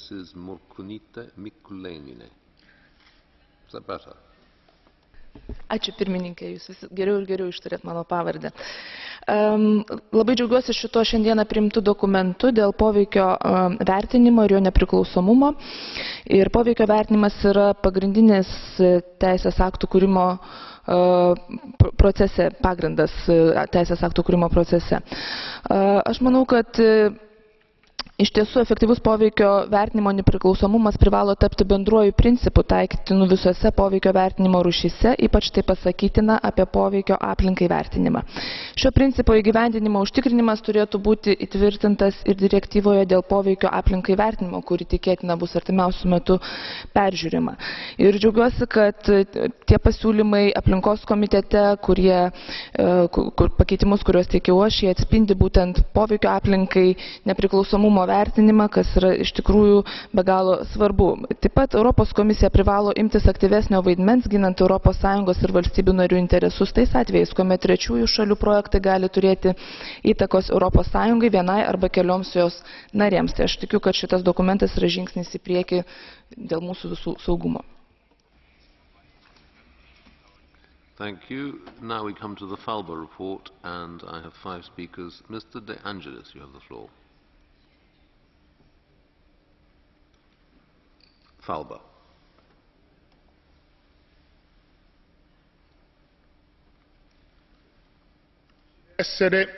Mrs. Morkunite Mikulėnienė. Is that better? Ačiū pirmininkė, jūs vis geriau ir geriau ištarėt mano pavardę. Labai džiaugiuosi šito šiandieną priimtų dokumentų dėl poveikio vertinimo ir jo nepriklausomumo. Ir poveikio vertinimas yra pagrindinis teisės aktų kūrimo procese, pagrindas teisės aktų kūrimo procese. Aš manau, kad iš tiesų, efektyvus poveikio vertinimo nepriklausomumas privalo tapti bendruoju principu taikytinu visose poveikio vertinimo rūšyse, ypač tai pasakytina apie poveikio aplinkai vertinimą. Šio principo įgyvendinimo užtikrinimas turėtų būti įtvirtintas ir direktyvoje dėl poveikio aplinkai vertinimo, kuri tikėtina bus artimiausiu metu peržiūrima. Ir džiaugiuosi, kad tie pasiūlymai aplinkos komitete, pakeitimus, kuriuos teikiau aš, jie atspindi būtent poveikio aplinkai nepriklausomumo vertinimą, kas yra iš tikrųjų be galo svarbu. Taip pat Europos komisija privalo imtis aktyvesnio vaidmens, ginant ES ir valstybių narių interesus tais atvejais, kuomet trečiųjų šalių projektai gali turėti įtakos ES vienai arba kelioms jos narėms. Tai aš tikiu, kad šitas dokumentas yra žingsnis į priekį dėl mūsų visų saugumo. Thank you. Now we come to the Falber report, and I have 5 speakers. Mr. De Angelis, you have the floor. Falber. Essere